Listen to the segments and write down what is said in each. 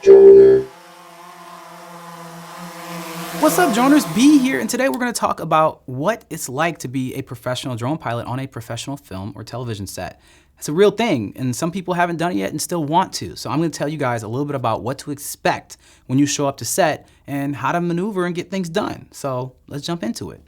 Dronr. What's up, Droners? B here, and today we're going to talk about what it's like to be a professional drone pilot on a professional film or television set. It's a real thing, and some people haven't done it yet and still want to. So I'm going to tell you guys a little bit about what to expect when you show up to set and how to maneuver and get things done. So let's jump into it.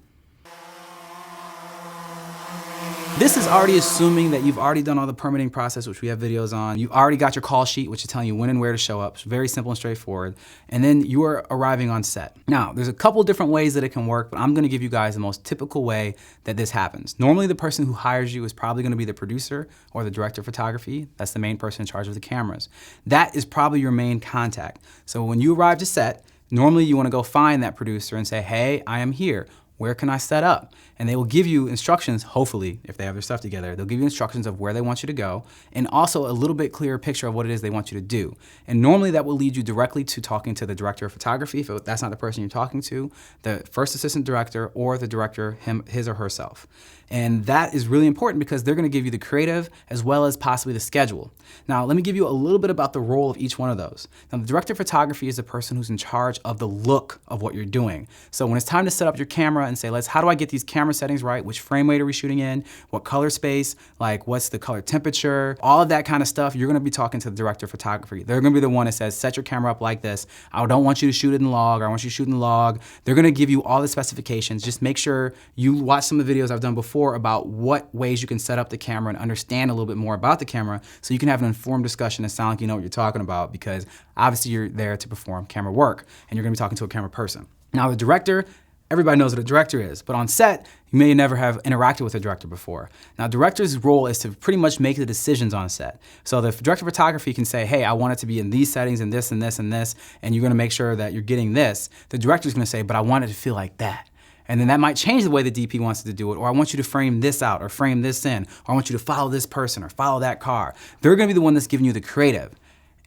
This is already assuming that you've already done all the permitting process, which we have videos on. You already got your call sheet, which is telling you when and where to show up. It's very simple and straightforward. And then you are arriving on set. Now, there's a couple different ways that it can work, but I'm gonna give you guys the most typical way that this happens. Normally, the person who hires you is probably gonna be the producer or the director of photography. That's the main person in charge of the cameras. That is probably your main contact. So when you arrive to set, normally you wanna go find that producer and say, hey, I am here. Where can I set up? And they will give you instructions, hopefully, if they have their stuff together, they'll give you instructions of where they want you to go and also a little bit clearer picture of what it is they want you to do. And normally that will lead you directly to talking to the director of photography, if that's not the person you're talking to, the first assistant director or the director, his or herself. And that is really important because they're gonna give you the creative as well as possibly the schedule. Now, let me give you a little bit about the role of each one of those. Now, the director of photography is the person who's in charge of the look of what you're doing. So when it's time to set up your camera and say, how do I get these camera settings right? Which frame rate are we shooting in? What color space? Like, what's the color temperature? All of that kind of stuff, you're gonna be talking to the director of photography. They're gonna be the one that says, set your camera up like this. I don't want you to shoot it in log, or I want you to shoot in log. They're gonna give you all the specifications. Just make sure you watch some of the videos I've done before about what ways you can set up the camera and understand a little bit more about the camera so you can have an informed discussion and sound like you know what you're talking about, because obviously you're there to perform camera work and you're gonna be talking to a camera person. Now, the director, everybody knows what a director is, but on set, you may never have interacted with a director before. Now, director's role is to pretty much make the decisions on set. So the director of photography can say, hey, I want it to be in these settings and this and this and this, and you're gonna make sure that you're getting this. The director's gonna say, but I want it to feel like that. And then that might change the way the DP wants to do it, or I want you to frame this out, or frame this in, or I want you to follow this person, or follow that car. They're gonna be the one that's giving you the creative.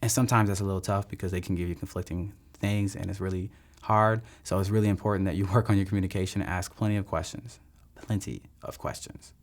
And sometimes that's a little tough because they can give you conflicting things and it's really hard. So it's really important that you work on your communication and ask plenty of questions. Plenty of questions.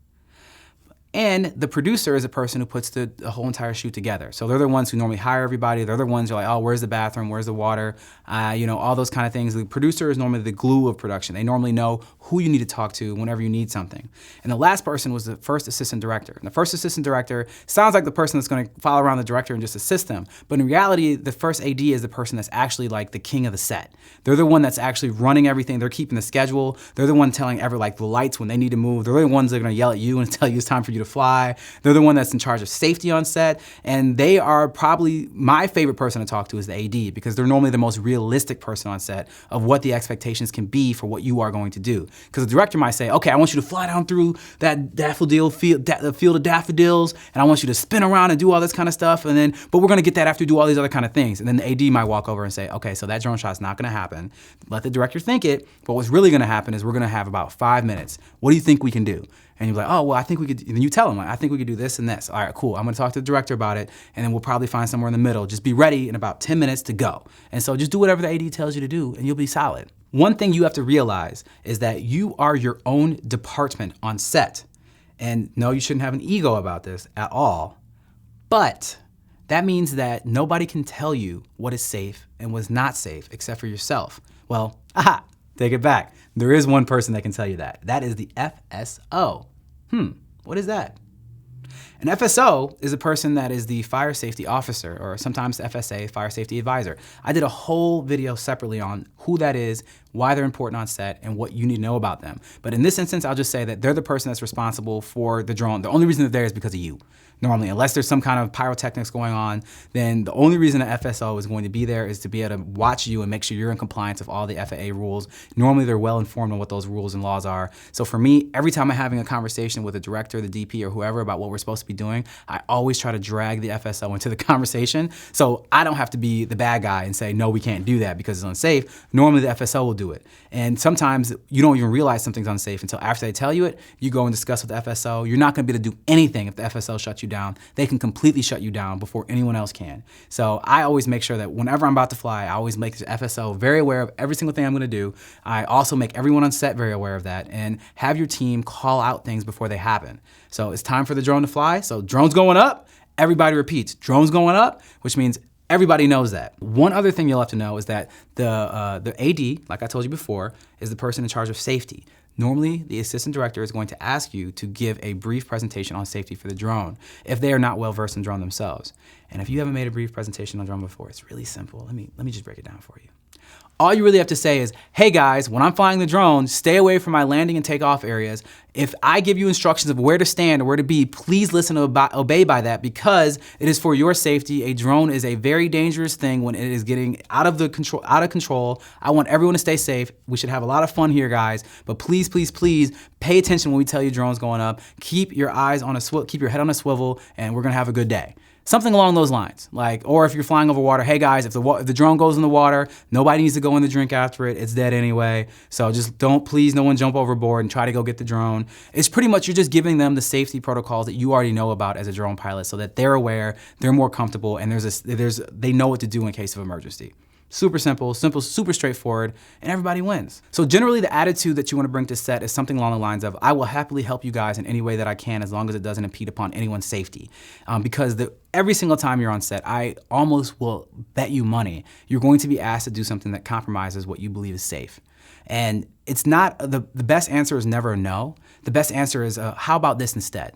And the producer is a person who puts the whole entire shoot together. So they're the ones who normally hire everybody. They're the ones who are like, oh, where's the bathroom? Where's the water? All those kind of things. The producer is normally the glue of production. They normally know who you need to talk to whenever you need something. And the last person was the first assistant director. And the first assistant director sounds like the person that's gonna follow around the director and just assist them. But in reality, the first AD is the person that's actually like the king of the set. They're the one that's actually running everything. They're keeping the schedule. They're the one telling the lights when they need to move. They're the ones that are gonna yell at you and tell you it's time for you to fly. They're the one that's in charge of safety on set, and they are probably my favorite person to talk to is the AD, because they're normally the most realistic person on set of what the expectations can be for what you are going to do. Because the director might say, okay, I want you to fly down through that the field of daffodils, and I want you to spin around and do all this kind of stuff, but we're gonna get that after you do all these other kind of things. And then the AD might walk over and say, okay, so that drone shot's not gonna happen. Let the director think it, but what's really gonna happen is we're gonna have about 5 minutes. What do you think we can do? And you're like, oh, well, I think we could, and then you tell them, like, I think we could do this and this. All right, cool, I'm gonna talk to the director about it, and then we'll probably find somewhere in the middle. Just be ready in about 10 minutes to go. And so just do whatever the AD tells you to do, and you'll be solid. One thing you have to realize is that you are your own department on set. And no, you shouldn't have an ego about this at all. But that means that nobody can tell you what is safe and what's not safe except for yourself. Well, take it back. There is one person that can tell you that. That is the FSO. What is that? An FSO is a person that is the fire safety officer, or sometimes the FSA, fire safety advisor. I did a whole video separately on who that is, why they're important on set, and what you need to know about them. But in this instance, I'll just say that they're the person that's responsible for the drone. The only reason they're there is because of you. Normally, unless there's some kind of pyrotechnics going on, then the only reason an FSO is going to be there is to be able to watch you and make sure you're in compliance with all the FAA rules. Normally, they're well informed on what those rules and laws are. So for me, every time I'm having a conversation with a director, the DP, or whoever about what we're supposed to be doing, I always try to drag the FSO into the conversation so I don't have to be the bad guy and say, no, we can't do that because it's unsafe. Normally, the FSO will do it. And sometimes you don't even realize something's unsafe until after they tell you it. You go and discuss with the FSO. You're not gonna be able to do anything if the FSO shuts you down. They can completely shut you down before anyone else can. So I always make sure that whenever I'm about to fly, I always make the FSO very aware of every single thing I'm gonna do. I also make everyone on set very aware of that, and have your team call out things before they happen. So it's time for the drone to fly. So drone's going up, everybody repeats, drone's going up, which means Everybody knows that. One other thing you'll have to know is that the AD, like I told you before, is the person in charge of safety. Normally, the assistant director is going to ask you to give a brief presentation on safety for the drone if they are not well versed in drone themselves. And if you haven't made a brief presentation on drone before, it's really simple. Let me just break it down for you. All you really have to say is, hey guys, when I'm flying the drone, stay away from my landing and takeoff areas. If I give you instructions of where to stand or where to be, please listen to obey by that, because it is for your safety. A drone is a very dangerous thing when it is getting out of control. I want everyone to stay safe. We should have a lot of fun here, guys. But please, please, please pay attention when we tell you drone's going up. Keep your eyes on a swivel, keep your head on a swivel, and we're gonna have a good day. Something along those lines. Like, or if you're flying over water, hey guys, if the drone goes in the water, nobody needs to go in the drink after it. It's dead anyway. So just please no one jump overboard and try to go get the drone. It's pretty much, you're just giving them the safety protocols that you already know about as a drone pilot, so that they're aware, they're more comfortable, and they know what to do in case of emergency. Super simple, super straightforward, and everybody wins. So generally the attitude that you want to bring to set is something along the lines of, I will happily help you guys in any way that I can, as long as it doesn't impede upon anyone's safety. Because every single time you're on set, I almost will bet you money, you're going to be asked to do something that compromises what you believe is safe. And it's not, the best answer is never a no. The best answer is, how about this instead?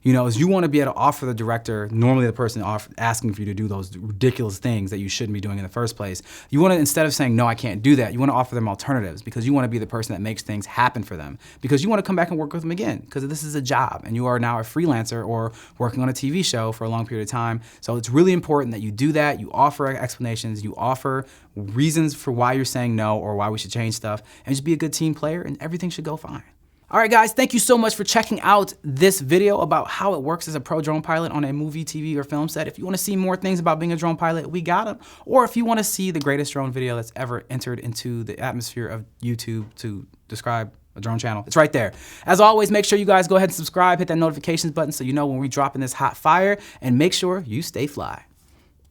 You know, is you want to be able to offer the director, normally the person asking for you to do those ridiculous things that you shouldn't be doing in the first place. You want to, instead of saying, no, I can't do that, you want to offer them alternatives, because you want to be the person that makes things happen for them. Because you want to come back and work with them again, because this is a job, and you are now a freelancer or working on a TV show for a long period of time. So it's really important that you do that, you offer explanations, you offer reasons for why you're saying no or why we should change stuff, and just be a good team player, and everything should go fine. All right, guys, thank you so much for checking out this video about how it works as a pro drone pilot on a movie, TV, or film set. If you want to see more things about being a drone pilot, we got them. Or if you want to see the greatest drone video that's ever entered into the atmosphere of YouTube to describe a drone channel, it's right there. As always, make sure you guys go ahead and subscribe, hit that notifications button so you know when we drop in this hot fire, and make sure you stay fly.